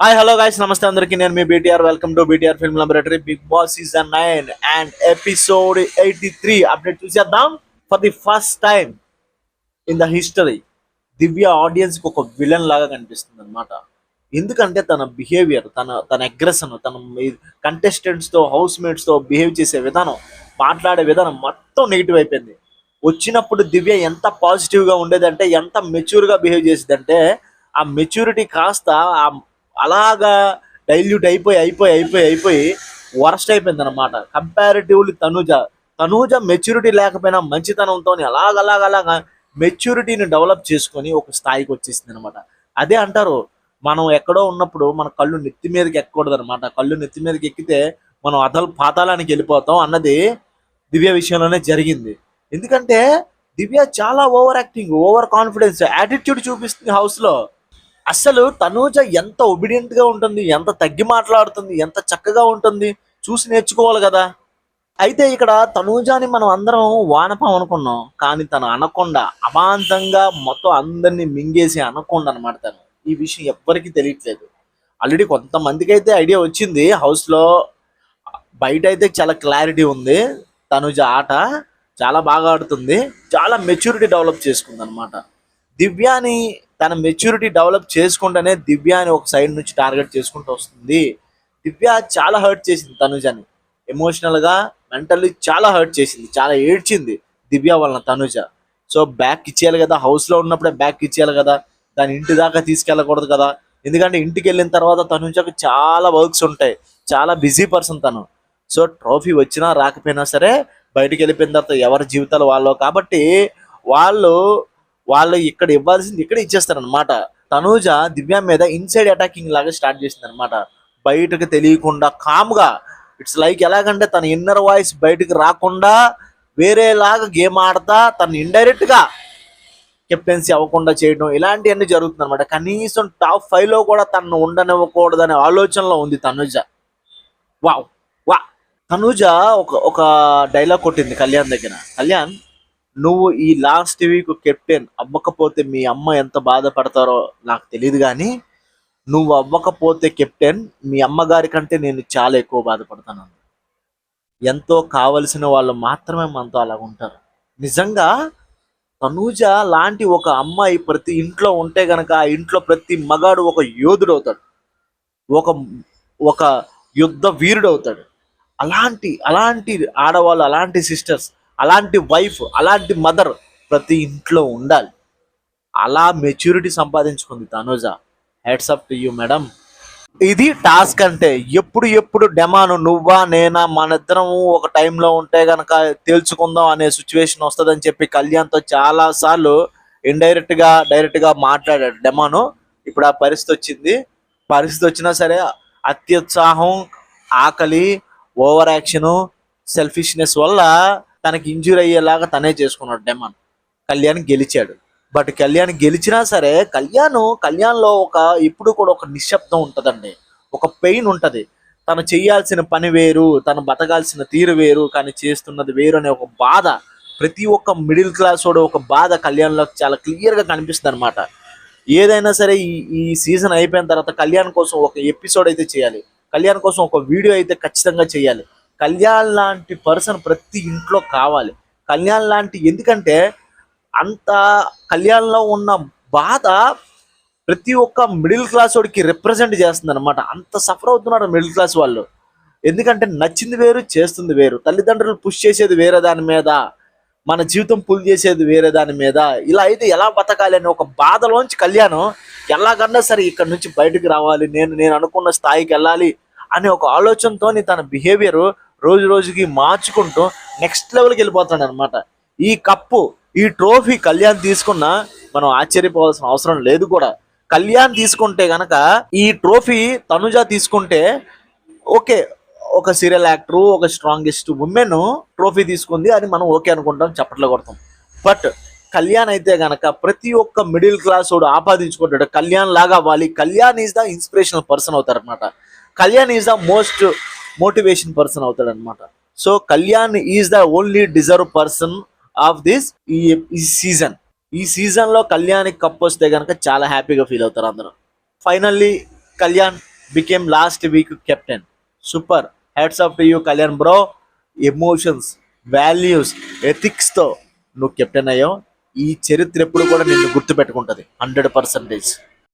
Hi hello guys నమస్తే అందరికీ నేను మీ BTR welcome to BTR film laboratory Bigg Boss season 9 and episode 83 update చూసేద్దాం. For the first time in the history Divya audience కి ఒక villain లాగా కనిపిస్తుంది అనమాట. ఎందుకంటే తన బిహేవియర్, తన అగ్రెషన్, తన కంటెస్టెంట్స్ తో హౌస్ మేట్స్ తో బిహేవ్ చేసే విధానం, మాట్లాడే విధానం మొత్తం నెగిటివ్ అయిపోయింది. వచ్చినప్పుడు దివ్య ఎంత పాజిటివ్ గా ఉండేదంటే, ఎంత మెచ్యూర్ గా బిహేవ్ చేసేదంటే, ఆ మెచ్యూరిటీ కాస్త అలాగా డైల్యూట్ అయిపోయి వరస్ట్ అయిపోయింది అనమాట. కంపారిటివ్లీ తనూజ మెచ్యూరిటీ లేకపోయినా మంచితనంతో అలాగలాగలాగా మెచ్యూరిటీని డెవలప్ చేసుకొని ఒక స్థాయికి వచ్చేసింది అనమాట. అదే అంటారు, మనం ఎక్కడో ఉన్నప్పుడు మన కళ్ళు నెత్తి మీదకి ఎక్కకూడదు అనమాట. కళ్ళు నెత్తి మీదకి ఎక్కితే మనం పాతాళానికి వెళ్ళిపోతాం అన్నది దివ్య విషయంలోనే జరిగింది. ఎందుకంటే దివ్య చాలా over acting, over confidence, attitude చూపిస్తుంది హౌస్ లో. అసలు తనూజ ఎంత ఒబిడియంట్ గా ఉంటుంది, ఎంత తగ్గి మాట్లాడుతుంది, ఎంత చక్కగా ఉంటుంది, చూసి నేర్చుకోవాలి కదా. అయితే ఇక్కడ తనూజాని మనం అందరం వానపం అనుకున్నాం, కానీ తను అనకొండ, అమాంతంగా మొత్తం అందరినీ మింగేసి అనకొండ అనమాట. తను ఈ విషయం ఎవ్వరికీ తెలియట్లేదు. ఆల్రెడీ కొంతమందికి అయితే ఐడియా వచ్చింది హౌస్ లో, బయట అయితే చాలా క్లారిటీ ఉంది. తనూజ ఆట చాలా బాగా ఆడుతుంది, చాలా మెచ్యూరిటీ డెవలప్ చేసుకుంది అనమాట. దివ్యాని తన మెచ్యూరిటీ డెవలప్ చేసుకుంటేనే దివ్యాని ఒక సైడ్ నుంచి టార్గెట్ చేసుకుంటూ వస్తుంది. దివ్య చాలా హర్ట్ చేసింది తనుజని, ఎమోషనల్ గా, మెంటల్లీ చాలా హర్ట్ చేసింది, చాలా ఏడ్చింది దివ్య వలన తనుజ. సో బ్యాక్ ఇచ్చేయాలి కదా, హౌస్ లో ఉన్నప్పుడే బ్యాక్ ఇచ్చేయాలి కదా, దాని ఇంటి దాకా తీసుకెళ్ళకూడదు కదా. ఎందుకంటే ఇంటికి వెళ్ళిన తర్వాత తనుజకు చాలా వర్క్స్ ఉంటాయి, చాలా బిజీ పర్సన్ తను. సో ట్రోఫీ వచ్చినా రాకపోయినా సరే బయటికి వెళ్ళిపోయిన తర్వాత ఎవరి జీవితాలు వాళ్ళు కాబట్టి వాళ్ళు వాళ్ళు ఇక్కడ ఇవ్వాల్సింది ఇక్కడ ఇచ్చేస్తారనమాట. తనూజ దివ్య మీద ఇన్సైడ్ అటాకింగ్ లాగా స్టార్ట్ చేసింది అనమాట. బయటకు తెలియకుండా కామ్గా, ఇట్స్ లైక్ ఎలాగంటే తన ఇన్నర్ వాయిస్ బయటకు రాకుండా వేరేలాగా గేమ్ ఆడతా తను ఇండైరెక్ట్ గా కెప్టెన్సీ అవ్వకుండా చేయడం, ఇలాంటివన్నీ జరుగుతుంది అనమాట. కనీసం టాప్ 5 లో కూడా తను ఉండనివ్వకూడదనే ఆలోచనలో ఉంది తనుజ. వావ్ వా తనుజ ఒక ఒక డైలాగ్ కొట్టింది కళ్యాణ్ దగ్గర. కళ్యాణ్, నువ్వు ఈ లాస్ట్ వీక్ కెప్టెన్ అవ్వకపోతే మీ అమ్మ ఎంత బాధపడతారో నాకు తెలియదు, కానీ నువ్వు అవ్వకపోతే కెప్టెన్ మీ అమ్మగారి కంటే నేను చాలా ఎక్కువ బాధపడతాను. ఎంతో కావలసిన వాళ్ళు మాత్రమే మనతో అలాగ ఉంటారు. నిజంగా తనూజ లాంటి ఒక అమ్మాయి ప్రతి ఇంట్లో ఉంటే గనక ఆ ఇంట్లో ప్రతి మగాడు ఒక యోధుడు అవుతాడు, ఒక ఒక యుద్ధ వీరుడు అవుతాడు. అలాంటి అలాంటి ఆడవాళ్ళు, అలాంటి సిస్టర్స్, అలాంటి వైఫ్, అలాంటి మదర్ ప్రతి ఇంట్లో ఉండాలి. అలా మెచ్యూరిటీ సంపాదించుకుంది Tanuja. Heads up to you madam. ఇది టాస్క్ అంటే ఎప్పుడు ఎప్పుడు డెమాను నువ్వా నేనా మన ఇద్దరం ఒక టైంలో ఉంటే గనక తేల్చుకుందాం అనే సిచ్యువేషన్ వస్తుందని చెప్పి కళ్యాణ్తో చాలా సార్లు ఇండైరెక్ట్ గా డైరెక్ట్ గా మాట్లాడాడు డెమాను. ఇప్పుడు ఆ పరిస్థితి వచ్చింది. పరిస్థితి వచ్చినా సరే అత్యుత్సాహం, ఆకలి, ఓవర్ యాక్షన్, సెల్ఫిష్నెస్ వల్ల తనకి ఇంజూరీ అయ్యేలాగా తనే చేసుకున్నాడు డెమాన్. కళ్యాణ్ గెలిచాడు. బట్ కళ్యాణ్ గెలిచినా సరే కళ్యాణ్లో ఒక ఇప్పుడు కూడా ఒక నిశ్శబ్దం ఉంటుందండి, ఒక పెయిన్ ఉంటుంది. తను చేయాల్సిన పని వేరు, తను బతకాల్సిన తీరు వేరు, కానీ చేస్తున్నది వేరు అనే ఒక బాధ, ప్రతి ఒక్క మిడిల్ క్లాస్ వాడు ఒక బాధ కళ్యాణ్లో చాలా క్లియర్గా కనిపిస్తుంది అనమాట. ఏదైనా సరే ఈ సీజన్ అయిపోయిన తర్వాత కళ్యాణ్ కోసం ఒక ఎపిసోడ్ అయితే చేయాలి, కళ్యాణ్ కోసం ఒక వీడియో అయితే ఖచ్చితంగా చేయాలి. కళ్యాణ్ లాంటి పర్సన్ ప్రతి ఇంట్లో కావాలి. కళ్యాణ్ లాంటి, ఎందుకంటే అంత కళ్యాణ్లో ఉన్న బాధ ప్రతి ఒక్క మిడిల్ క్లాస్ వాడికి రిప్రజెంట్ చేస్తుంది అనమాట. అంత సఫర్ అవుతున్నారు మిడిల్ క్లాస్ వాళ్ళు. ఎందుకంటే నచ్చింది వేరు, చేస్తుంది వేరు, తల్లిదండ్రులు పుష్ చేసేది వేరే దాని మీద, మన జీవితం పుల్ చేసేది వేరే దాని మీద. ఇలా అయితే ఎలా బతకాలి అనే ఒక బాధలోంచి కళ్యాణ్ ఎలాగన్నా సరే ఇక్కడ నుంచి బయటకు రావాలి, నేను అనుకున్న స్థాయికి వెళ్ళాలి అనే ఒక ఆలోచనతో తన బిహేవియర్ రోజు రోజుకి మార్చుకుంటూ నెక్స్ట్ లెవెల్కి వెళ్ళిపోతాడు అనమాట. ఈ కప్పు, ఈ ట్రోఫీ కళ్యాణ్ తీసుకున్నా మనం ఆశ్చర్యపోవాల్సిన అవసరం లేదు కూడా. కళ్యాణ్ తీసుకుంటే గనక ఈ ట్రోఫీ తనుజ తీసుకుంటే ఓకే, ఒక సీరియల్ యాక్టర్, ఒక స్ట్రాంగెస్ట్ ఉమెన్ ట్రోఫీ తీసుకుంది అని మనం ఓకే అనుకుంటాం, చప్పట్లు కొడతాం. బట్ కళ్యాణ్ అయితే గనక ప్రతి ఒక్క మిడిల్ క్లాస్ వాడు ఆపాదించుకుంటాడు, కళ్యాణ్ లాగా అవ్వాలి. Kalyan is the inspirational person అవుతారు అనమాట. Kalyan is the most motivation person అవుతాడు అనమాట. So Kalyan is the only deserve person of this ఈ సీజన్. ఈ సీజన్ లో కళ్యాణ్ కప్ వస్తే గనక చాలా హ్యాపీగా ఫీల్ అవుతారు అందరూ. Finally Kalyan became last week captain. Super, hats off to you Kalyan bro. Emotions, values, ఎథిక్స్తో నువ్వు కెప్టెన్ అయ్యావు. ఈ చరిత్ర ఎప్పుడు కూడా నిన్ను గుర్తుపెట్టుకుంటుంది 100%.